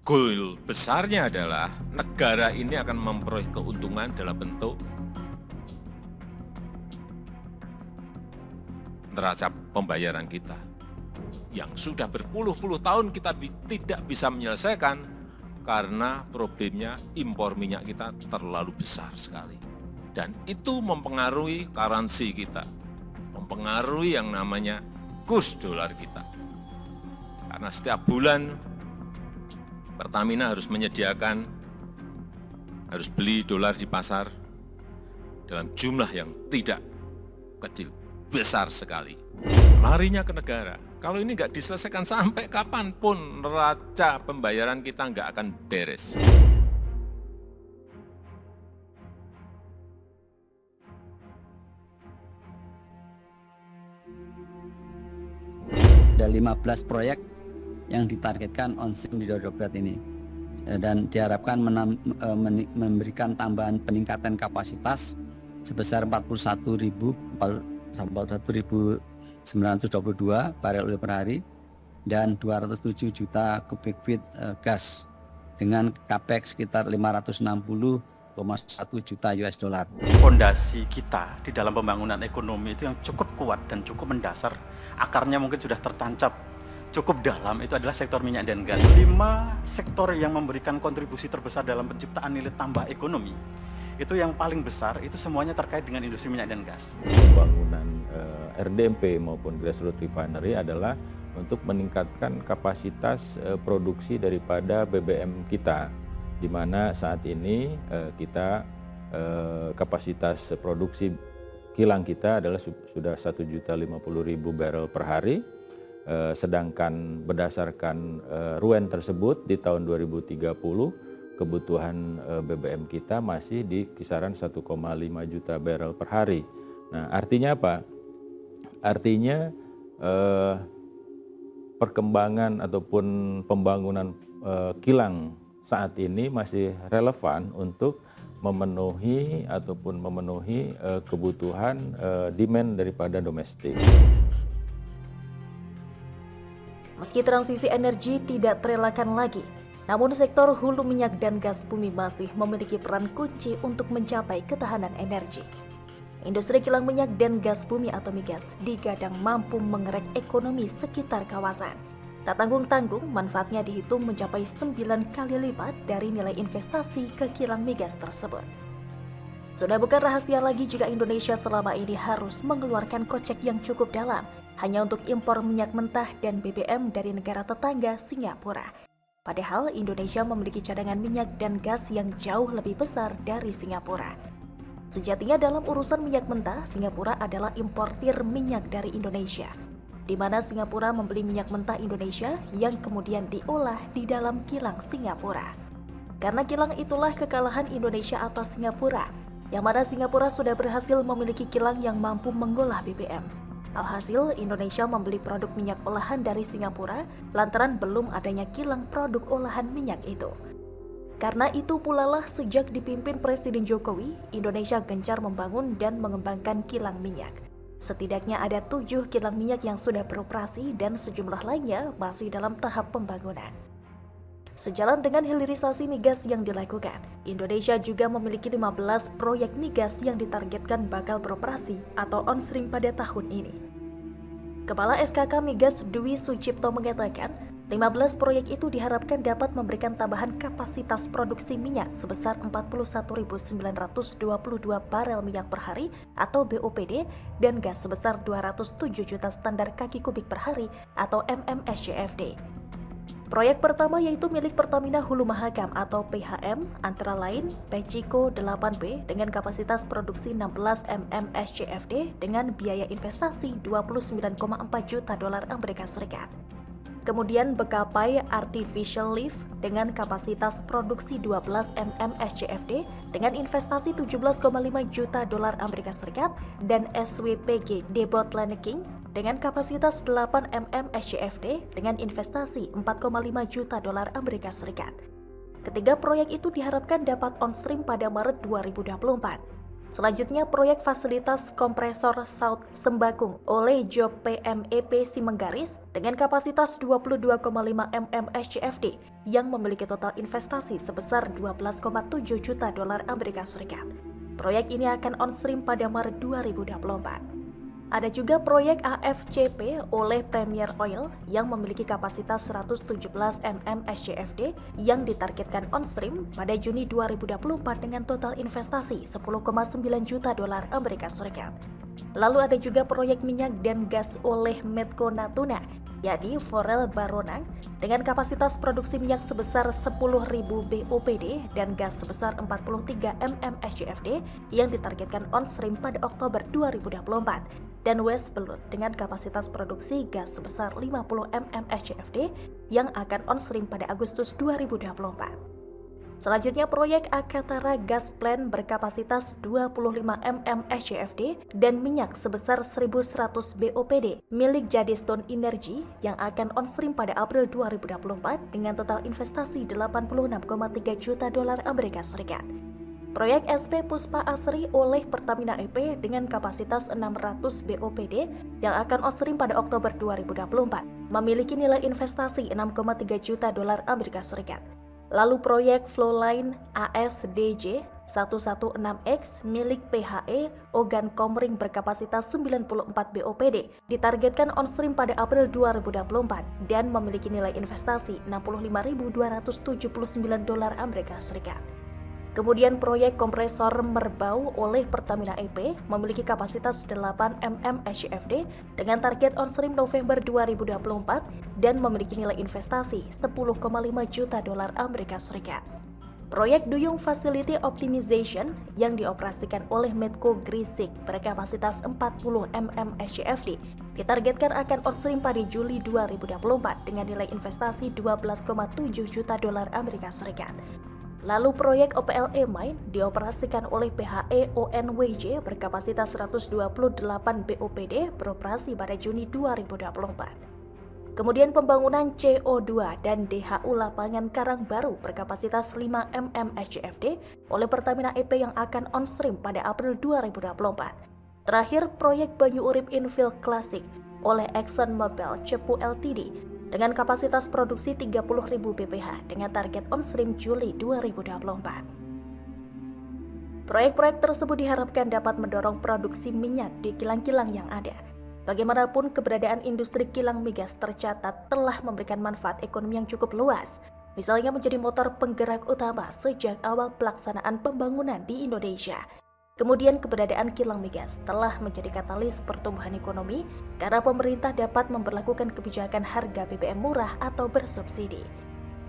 Goal besarnya adalah negara ini akan memperoleh keuntungan dalam bentuk neraca pembayaran kita yang sudah berpuluh-puluh tahun kita tidak bisa menyelesaikan karena problemnya impor minyak kita terlalu besar sekali. Dan itu mempengaruhi currency kita, mempengaruhi yang namanya kurs dolar kita. Karena setiap bulan Pertamina harus menyediakan, harus beli dolar di pasar dalam jumlah yang tidak kecil, besar sekali. Larinya ke negara. Kalau ini nggak diselesaikan sampai kapanpun neraca pembayaran kita nggak akan beres. Ada 15 proyek yang ditargetkan on-stream di Dodobrat ini, dan diharapkan memberikan tambahan peningkatan kapasitas sebesar 41.922 barel oil per hari dan 207 juta kubik feet gas dengan capex sekitar 560,1 juta US dollar. Fondasi kita di dalam pembangunan ekonomi itu yang cukup kuat dan cukup mendasar, akarnya mungkin sudah tertancap cukup dalam, itu adalah sektor minyak dan gas. 5 sektor yang memberikan kontribusi terbesar dalam penciptaan nilai tambah ekonomi, itu yang paling besar, itu semuanya terkait dengan industri minyak dan gas. Pembangunan RDMP maupun grassroots refinery adalah untuk meningkatkan kapasitas produksi daripada BBM kita, di mana saat ini kita kapasitas produksi kilang kita adalah sudah 1.050.000 barel per hari. Sedangkan berdasarkan RUEN tersebut di tahun 2030 kebutuhan BBM kita masih di kisaran 1,5 juta barel per hari. Nah, artinya apa? Artinya perkembangan ataupun pembangunan kilang saat ini masih relevan untuk memenuhi kebutuhan demand daripada domestik. Meski transisi energi tidak terelakkan lagi, namun sektor hulu minyak dan gas bumi masih memiliki peran kunci untuk mencapai ketahanan energi. Industri kilang minyak dan gas bumi atau migas digadang mampu mengerek ekonomi sekitar kawasan. Tak tanggung-tanggung, manfaatnya dihitung mencapai 9 kali lipat dari nilai investasi ke kilang migas tersebut. Sudah bukan rahasia lagi jika Indonesia selama ini harus mengeluarkan kocek yang cukup dalam hanya untuk impor minyak mentah dan BBM dari negara tetangga Singapura. Padahal Indonesia memiliki cadangan minyak dan gas yang jauh lebih besar dari Singapura. Sejatinya dalam urusan minyak mentah, Singapura adalah importir minyak dari Indonesia, di mana Singapura membeli minyak mentah Indonesia yang kemudian diolah di dalam kilang Singapura. Karena kilang itulah kekalahan Indonesia atas Singapura, yang mana Singapura sudah berhasil memiliki kilang yang mampu mengolah BBM. Alhasil, Indonesia membeli produk minyak olahan dari Singapura lantaran belum adanya kilang produk olahan minyak itu. Karena itu pula lah sejak dipimpin Presiden Jokowi, Indonesia gencar membangun dan mengembangkan kilang minyak. Setidaknya ada 7 kilang minyak yang sudah beroperasi dan sejumlah lainnya masih dalam tahap pembangunan. Sejalan dengan hilirisasi migas yang dilakukan, Indonesia juga memiliki 15 proyek migas yang ditargetkan bakal beroperasi atau on-stream pada tahun ini. Kepala SKK Migas Dwi Sucipto mengatakan, 15 proyek itu diharapkan dapat memberikan tambahan kapasitas produksi minyak sebesar 41.922 barel minyak per hari atau BOPD dan gas sebesar 207 juta standar kaki kubik per hari atau MMSCFD. Proyek pertama yaitu milik Pertamina Hulu Mahakam atau PHM, antara lain Peciko 8B dengan kapasitas produksi 16 MMSCFD dengan biaya investasi 29,4 juta dolar Amerika Serikat. Kemudian Bekapai Artificial Lift dengan kapasitas produksi 12 MMSCFD dengan investasi 17,5 juta dolar Amerika Serikat dan SWPG Debottlenecking dengan kapasitas 8 MMSCFD dengan investasi 4,5 juta dolar Amerika Serikat. Ketiga proyek itu diharapkan dapat on-stream pada Maret 2024. Selanjutnya, proyek fasilitas kompresor South Sembakung oleh Job PMEP Simenggaris dengan kapasitas 22,5 mm SCFD yang memiliki total investasi sebesar 12,7 juta dolar Amerika Serikat. Proyek ini akan on-stream pada Maret 2024. Ada juga proyek AFCP oleh Premier Oil yang memiliki kapasitas 117 mm SCFD yang ditargetkan on-stream pada Juni 2024 dengan total investasi 10,9 juta dolar Amerika Serikat. Lalu ada juga proyek minyak dan gas oleh Medco Natuna, yakni Forel Baronang dengan kapasitas produksi minyak sebesar 10.000 BOPD dan gas sebesar 43 mm SCFD yang ditargetkan on-stream pada Oktober 2024. Dan West Belut dengan kapasitas produksi gas sebesar 50 mm SCFD yang akan on-stream pada Agustus 2024. Selanjutnya, proyek Akatara Gas Plant berkapasitas 25 mm SCFD dan minyak sebesar 1.100 BOPD milik Jadestone Energy yang akan on-stream pada April 2024 dengan total investasi 86,3 juta dolar Amerika Serikat. Proyek SP Puspa Asri oleh Pertamina EP dengan kapasitas 600 BOPD yang akan on-stream pada Oktober 2024 memiliki nilai investasi 6,3 juta dolar Amerika Serikat. Lalu proyek Flowline ASDJ 116X milik PHE Ogan Komering berkapasitas 94 BOPD ditargetkan on-stream pada April 2024 dan memiliki nilai investasi 65.279 dolar Amerika Serikat. Kemudian proyek kompresor Merbau oleh Pertamina EP memiliki kapasitas 8 mm SCFD dengan target on-stream November 2024 dan memiliki nilai investasi 10,5 juta dolar Amerika Serikat. Proyek Duyung Facility Optimization yang dioperasikan oleh Medco Gresik berkapasitas 40 mm SCFD ditargetkan akan on-stream pada Juli 2024 dengan nilai investasi 12,7 juta dolar Amerika Serikat. Lalu proyek OPLE Mine dioperasikan oleh PHE ONWJ berkapasitas 128 BOPD beroperasi pada Juni 2024. Kemudian pembangunan CO2 dan DHU Lapangan Karangbaru berkapasitas 5 mm SCFD oleh Pertamina EP yang akan on-stream pada April 2024. Terakhir, proyek Banyu Urip Infill Classic oleh ExxonMobil Cepu Ltd dengan kapasitas produksi 30.000 bph dengan target on-stream Juli 2024. Proyek-proyek tersebut diharapkan dapat mendorong produksi minyak di kilang-kilang yang ada. Bagaimanapun, keberadaan industri kilang migas tercatat telah memberikan manfaat ekonomi yang cukup luas, misalnya menjadi motor penggerak utama sejak awal pelaksanaan pembangunan di Indonesia. Kemudian keberadaan kilang migas telah menjadi katalis pertumbuhan ekonomi karena pemerintah dapat memberlakukan kebijakan harga BBM murah atau bersubsidi.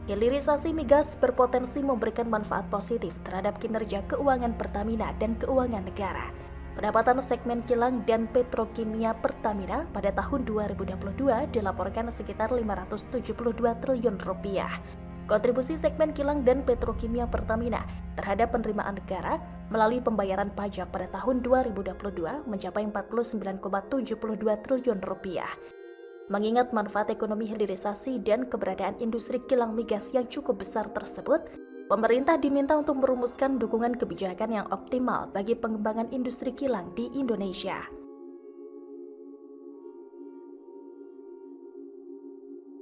Hilirisasi migas berpotensi memberikan manfaat positif terhadap kinerja keuangan Pertamina dan keuangan negara. Pendapatan segmen kilang dan petrokimia Pertamina pada tahun 2022 dilaporkan sekitar 572 triliun rupiah. Kontribusi segmen kilang dan petrokimia Pertamina terhadap penerimaan negara melalui pembayaran pajak pada tahun 2022 mencapai 49,72 triliun rupiah. Mengingat manfaat ekonomi hilirisasi dan keberadaan industri kilang migas yang cukup besar tersebut, pemerintah diminta untuk merumuskan dukungan kebijakan yang optimal bagi pengembangan industri kilang di Indonesia.